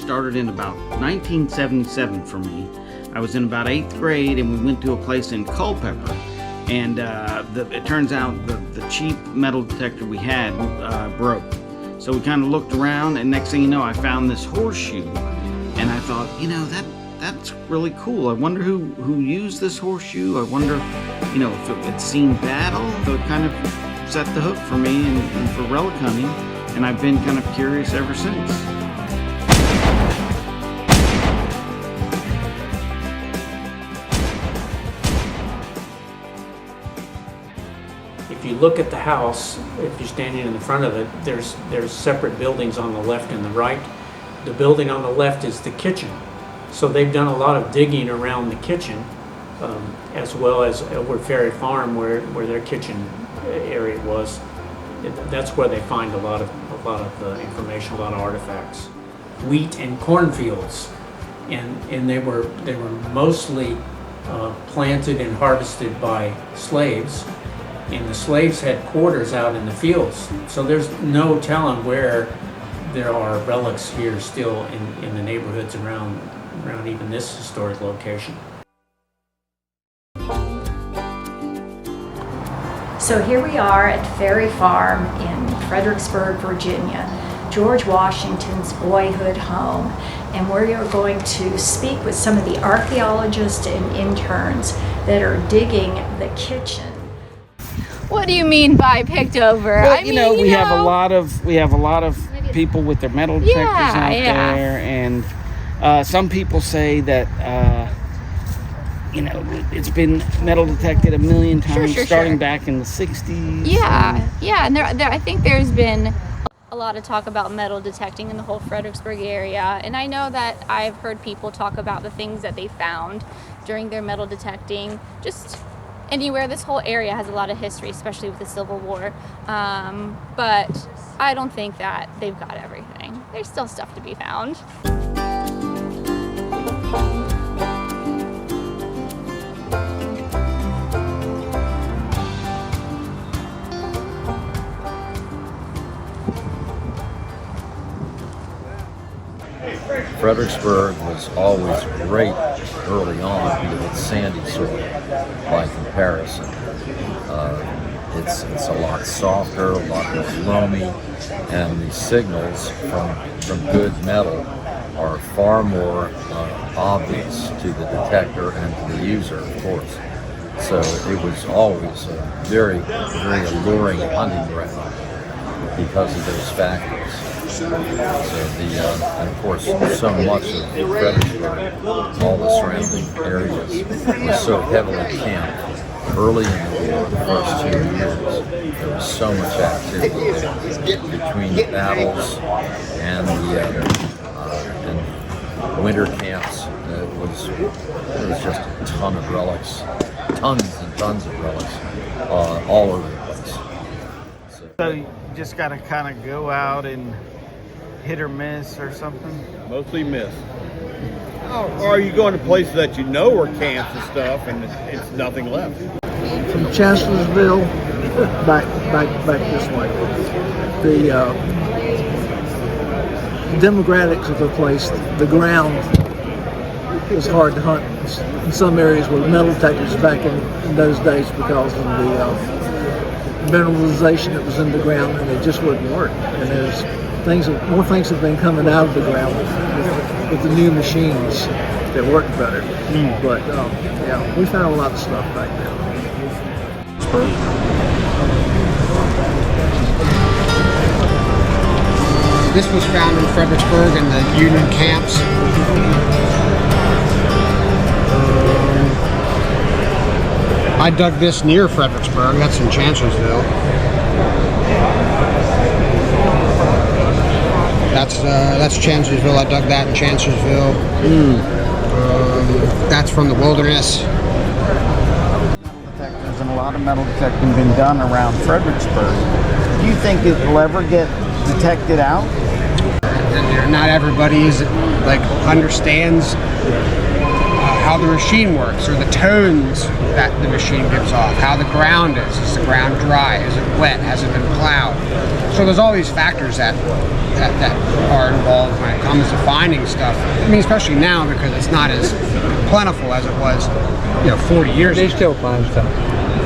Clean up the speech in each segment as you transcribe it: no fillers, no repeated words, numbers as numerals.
started in about 1977 for me. I was in about 8th grade and we went to a place in Culpeper, and it turns out the cheap metal detector we had broke. So we kind of looked around, and next thing you know, I found this horseshoe, and I thought, you know, that's really cool. I wonder who used this horseshoe. I wonder, you know, if it had seen battle. So it kind of set the hook for me and for relic hunting, and I've been kind of curious ever since. If you look at the house, if you're standing in the front of it, there's separate buildings on the left and the right. The building on the left is the kitchen. So they've done a lot of digging around the kitchen, as well as over Ferry Farm, where their kitchen area was. That's where they find a lot of information, a lot of artifacts. Wheat and cornfields, and they were mostly planted and harvested by slaves. And the slaves had quarters out in the fields, so there's no telling where there are relics here still in the neighborhoods around even this historic location. So here we are at Ferry Farm in Fredericksburg, Virginia, George Washington's boyhood home, and we are going to speak with some of the archaeologists and interns that are digging the kitchen. What do you mean by picked over? Well, we have a lot of people with their metal detectors out there, and some people say that it's been metal detected a million times, starting back in the 60s. Yeah, and I think there's been a lot of talk about metal detecting in the whole Fredericksburg area, and I know that I've heard people talk about the things that they found during their metal detecting, just anywhere. This whole area has a lot of history, especially with the Civil War, but I don't think that they've got everything. There's still stuff to be found. Fredericksburg was always great early on because it's sandy soil by comparison. It's a lot softer, a lot more loamy, and the signals from good metal are far more obvious to the detector and to the user, of course. So it was always a very, very alluring hunting ground because of those factors. So and of course, so much of Fredericksburg, all the surrounding areas, was so heavily camped. Early in the war, the first 2 years, there was so much activity there between the battles and the and winter camps. There was just a ton of relics, tons and tons of relics, all over the place. So you just got to kind of go out and hit or miss or something? Mostly miss. Or are you going to places that you know are camps and stuff, and it's nothing left? From Chancellorsville back this way. The demographics of the place, the ground was hard to hunt in some areas with metal detectors back in those days because of the mineralization that was in the ground, and it just wouldn't work. And more things have been coming out of the ground with the new machines that work better. But we found a lot of stuff back there. This was found in Fredericksburg in the Union camps. I dug this near Fredericksburg. That's in Chancellorsville. That's Chancellorsville. I dug that in Chancellorsville. That's from the wilderness. There's a lot of metal detecting been done around Fredericksburg. Do you think it will ever get detected out? And not everybody understands how the machine works, or the tones that the machine gives off, how the ground is. Is the ground dry? Is it wet? Has it been plowed? So there's all these factors that are involved when it comes to finding stuff. I mean, especially now because it's not as plentiful as it was, 40 years ago. They still find stuff.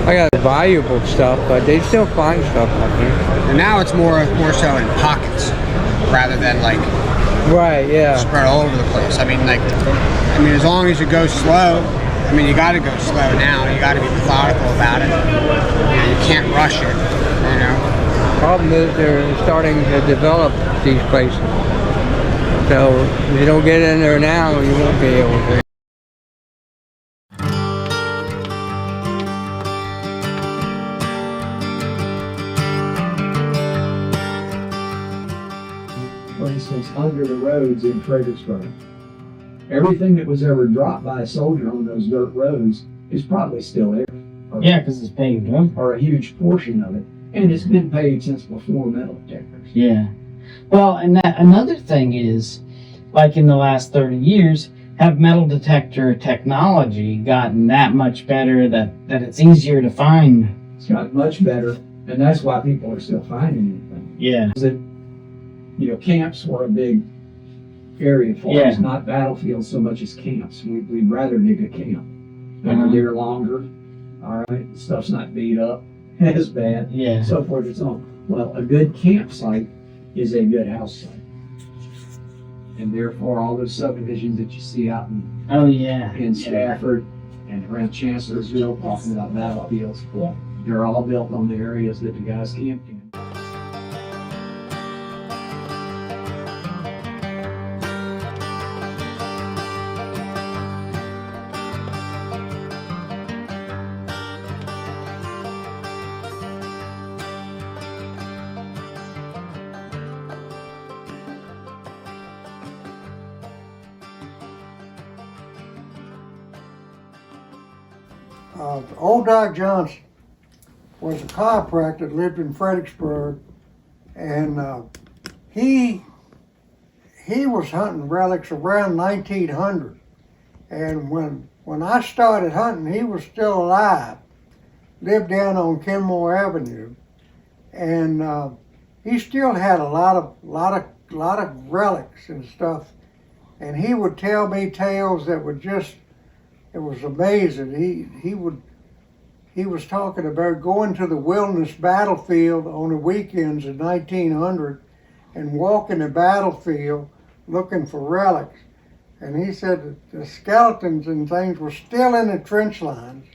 I got valuable stuff, but they still find stuff out here. And now it's more so in pockets rather than like spread all over the place. I mean, as long as you go slow, you got to go slow now. You got to be methodical about it. You can't rush it. Problem is they're starting to develop these places. So if you don't get in there now, you won't be able to. For instance, under the roads in Fredericksburg, everything that was ever dropped by a soldier on those dirt roads is probably still there. Yeah, because it's paved, huh? Or a huge portion of it. And it's been paved since before metal detectors. Yeah. Well, and another thing is, like in the last 30 years, have metal detector technology gotten that much better that it's easier to find? It's gotten much better, and that's why people are still finding anything. Yeah. Camps were a big area for us, not battlefields so much as camps. We'd rather dig a camp. Been there longer, all right, the stuff's not beat up as bad, so forth and so on. Well, a good campsite is a good house site. And therefore, all those subdivisions that you see out in Stafford and around Chancellorsville talking about battlefields, they're all built on the areas that the guys camped in. Old Doc Johnson was a chiropractor that lived in Fredericksburg, and he was hunting relics around 1900. And when I started hunting, he was still alive. Lived down on Kenmore Avenue, and he still had a lot of relics and stuff. And he would tell me tales that would just, it was amazing. He was talking about going to the wilderness battlefield on the weekends in 1900 and walking the battlefield looking for relics. And he said that the skeletons and things were still in the trench lines.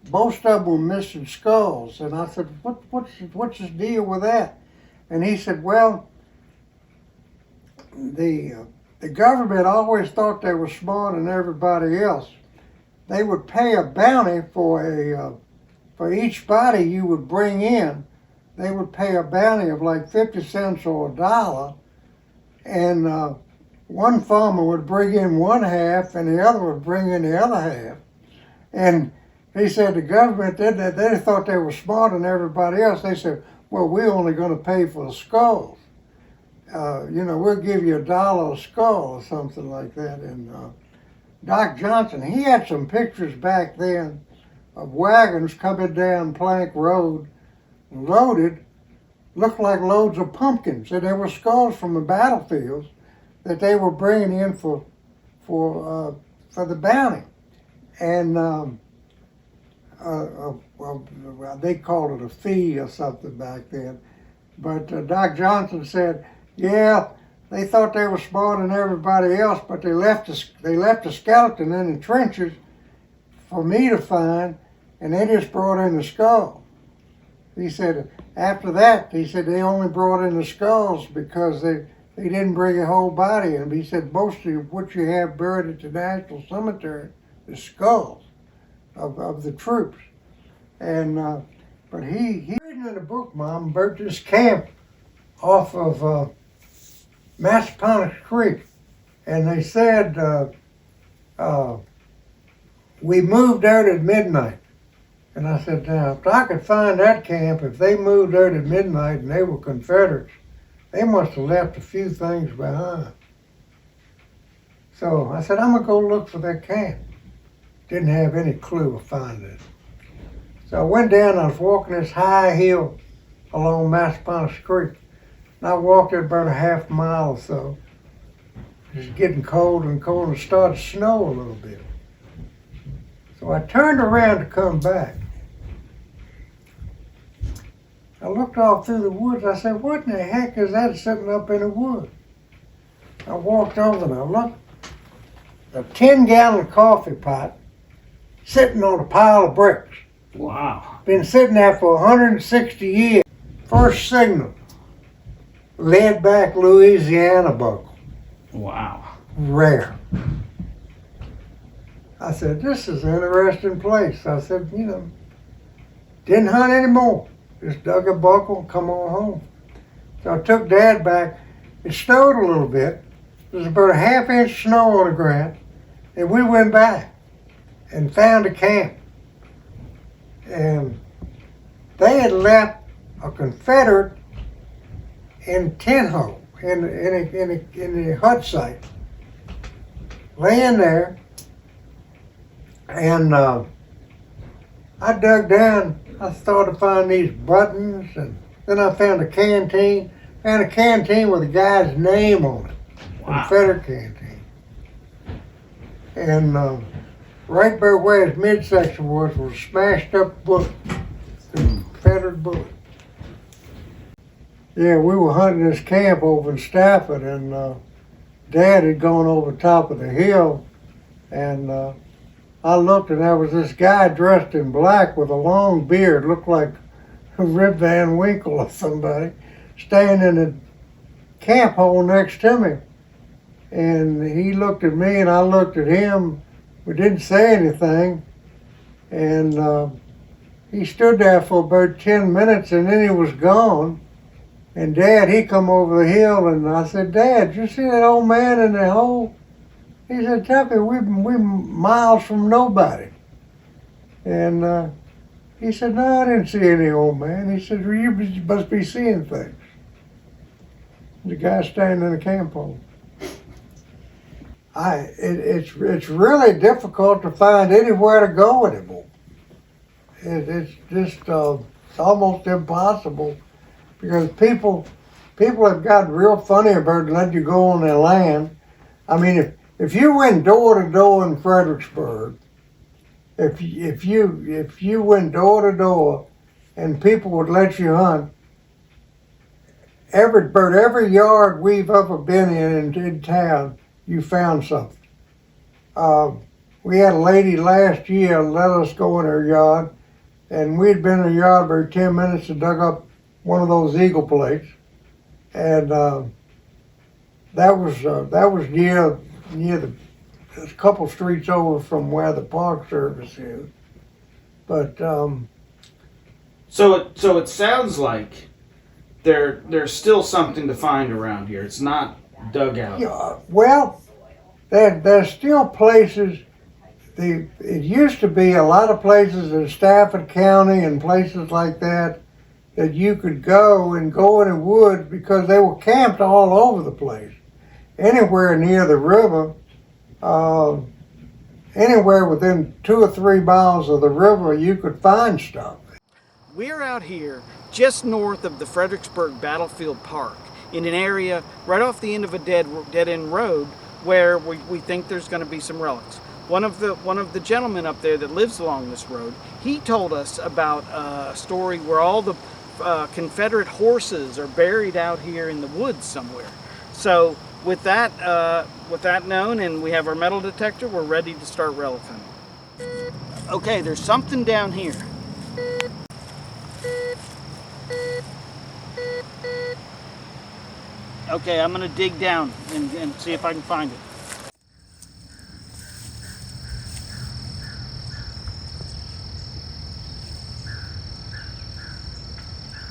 Most of them were missing skulls. And I said, what's the deal with that? And he said, well, the government always thought they were smarter than everybody else. They would pay a bounty for each body you would bring in. They would pay a bounty of like 50 cents or $1, and one farmer would bring in one half, and the other would bring in the other half. And he said the government did that. They thought they were smarter than everybody else. They said, "Well, we're only going to pay for the skulls. We'll give you $1 a skull or something like that." And Doc Johnson, he had some pictures back then of wagons coming down Plank Road, loaded, looked like loads of pumpkins. And there were skulls from the battlefields that they were bringing in for the bounty. And they called it a fee or something back then. But Doc Johnson said, yeah, they thought they were smarter than everybody else, but they left a skeleton in the trenches for me to find, and they just brought in the skull. He said after that, he said they only brought in the skulls because they didn't bring a whole body in. He said most of what you have buried at the National Cemetery is skulls of the troops. And but he reading in the book, Mom, about this camp off of Massaponax Creek, and they said we moved out at midnight. And I said, now, if I could find that camp, if they moved out at midnight and they were Confederates, they must have left a few things behind. So I said, I'm going to go look for that camp. didn't have any clue of finding it. So I went down, I was walking this high hill along Massaponax Creek. And I walked it about a half mile or so. It was getting cold and cold, and it started to snow a little bit. So I turned around to come back. I looked off through the woods. I said, what in the heck is that sitting up in the woods? I walked over and I looked. A 10-gallon coffee pot sitting on a pile of bricks. Wow. Been sitting there for 160 years. First signal, laid back Louisiana buckle. Wow. Rare. I said, this is an interesting place. I said, you know, didn't hunt anymore. Just dug a buckle and come on home. So I took Dad back. It snowed a little bit. There was about a half-inch snow on the ground. And we went back and found a camp. And they had left a Confederate in a tent hole, in the hut site, laying there. And I dug down. I started to find these buttons, and then I found a canteen. Found a canteen with a guy's name on it. Wow. Confederate canteen. And right by where his midsection was a smashed up bullet. Confederate bullet. Yeah, we were hunting this camp over in Stafford, and Dad had gone over top of the hill, and I looked, and there was this guy dressed in black with a long beard, looked like Rip Van Winkle or somebody, standing in the camp hole next to me. And he looked at me and I looked at him. We didn't say anything. And he stood there for about 10 minutes and then he was gone. And Dad, he come over the hill and I said, Dad, you see that old man in the hole? He said, Tuppy, we miles from nobody. And he said, no, I didn't see any old man. He said, well, you must be seeing things. The guy standing in the camp hole. It's really difficult to find anywhere to go anymore. It's just it's almost impossible because people have gotten real funny about letting you go on their land. I mean, if you went door to door in Fredericksburg, if you went door to door and people would let you hunt, every yard we've ever been in town, you found something. We had a lady last year let us go in her yard, and we'd been in her yard for 10 minutes and dug up one of those eagle plates, and that was near a couple streets over from where the Park Service is. But so it sounds like there's still something to find around here. It's not dug out. Yeah, well, there's still places. It used to be a lot of places in Stafford County and places like that you could go in the woods because they were camped all over the place. Anywhere near the river, anywhere within 2 or 3 miles of the river, you could find stuff. We're out here just north of the Fredericksburg Battlefield Park in an area right off the end of a dead-end road where we think there's going to be some relics. One of the gentlemen up there that lives along this road, he told us about a story where all the Confederate horses are buried out here in the woods somewhere. So with that known, and we have our metal detector, we're ready to start relic hunting. Okay, there's something down here. Okay, I'm gonna dig down and see if I can find it.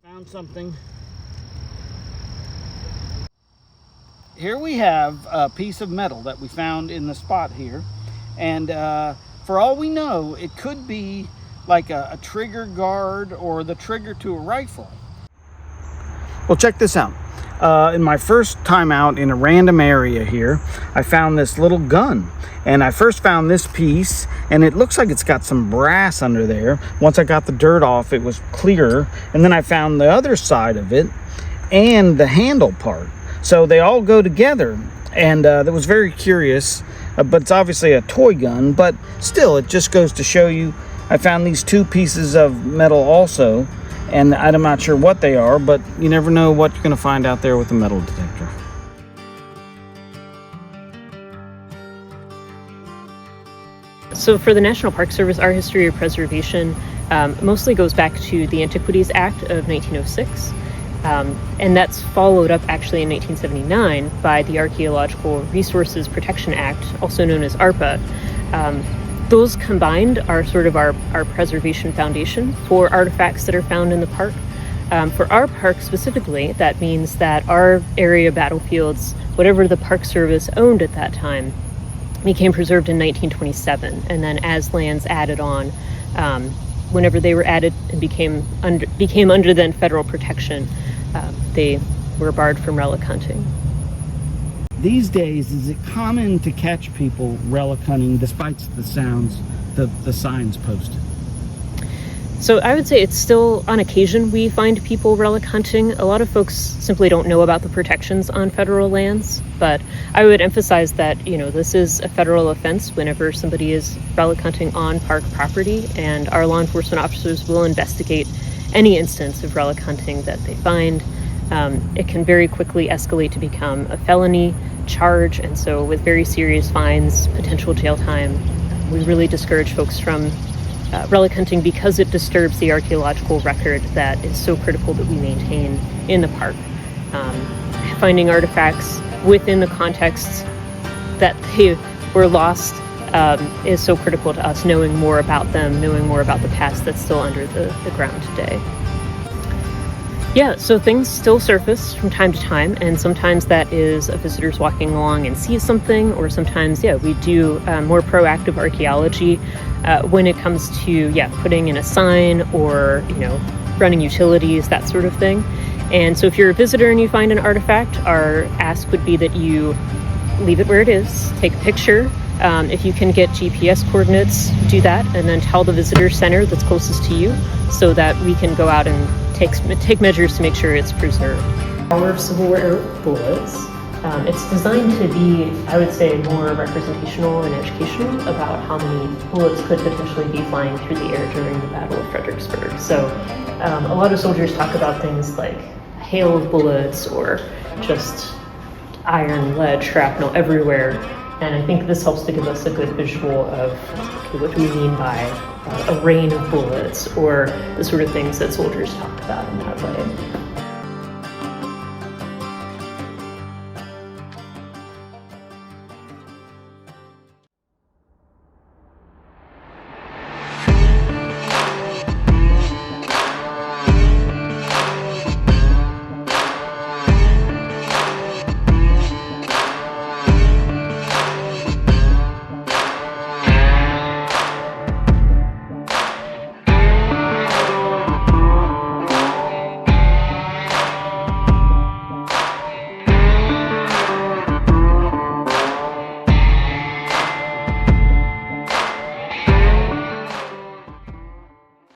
Found something. Here we have a piece of metal that we found in the spot here. And for all we know, it could be like a trigger guard or the trigger to a rifle. Well, check this out. in my first time out in a random area here, I found this little gun. And I first found this piece, and it looks like it's got some brass under there. Once I got the dirt off, it was clear. And then I found the other side of it and the handle part. So they all go together. And that was very curious. But it's obviously a toy gun, but still, it just goes to show you. I found these two pieces of metal also, and I'm not sure what they are, but you never know what you're going to find out there with a metal detector. So for the National Park Service, our history of preservation mostly goes back to the Antiquities Act of 1906. And that's followed up actually in 1979 by the Archaeological Resources Protection Act, also known as ARPA. Those combined are sort of our preservation foundation for artifacts that are found in the park. For our park specifically, that means that our area battlefields, whatever the Park Service owned at that time, became preserved in 1927. And then as lands added on, whenever they were added and became under then federal protection, they were barred from relic hunting. These days, is it common to catch people relic hunting despite the sounds, the signs posted? So I would say it's still, on occasion, we find people relic hunting. A lot of folks simply don't know about the protections on federal lands, but I would emphasize that, this is a federal offense whenever somebody is relic hunting on park property, and our law enforcement officers will investigate any instance of relic hunting that they find. It can very quickly escalate to become a felony charge, and so with very serious fines, potential jail time, we really discourage folks from relic hunting because it disturbs the archaeological record that is so critical that we maintain in the park. Finding artifacts within the context that they were lost is so critical to us, knowing more about them, knowing more about the past that's still under the ground today. Yeah, so things still surface from time to time, and sometimes that is a visitor's walking along and sees something, or sometimes, we do more proactive archaeology when it comes to, putting in a sign or, running utilities, that sort of thing. And so if you're a visitor and you find an artifact, our ask would be that you leave it where it is, take a picture. If you can get GPS coordinates, do that, and then tell the visitor center that's closest to you so that we can go out and take measures to make sure it's preserved. Our Civil War bullets, it's designed to be, I would say, more representational and educational about how many bullets could potentially be flying through the air during the Battle of Fredericksburg. So a lot of soldiers talk about things like hail of bullets or just iron, lead, shrapnel everywhere. And I think this helps to give us a good visual of, what do we mean by a rain of bullets, or the sort of things that soldiers talk about in that way.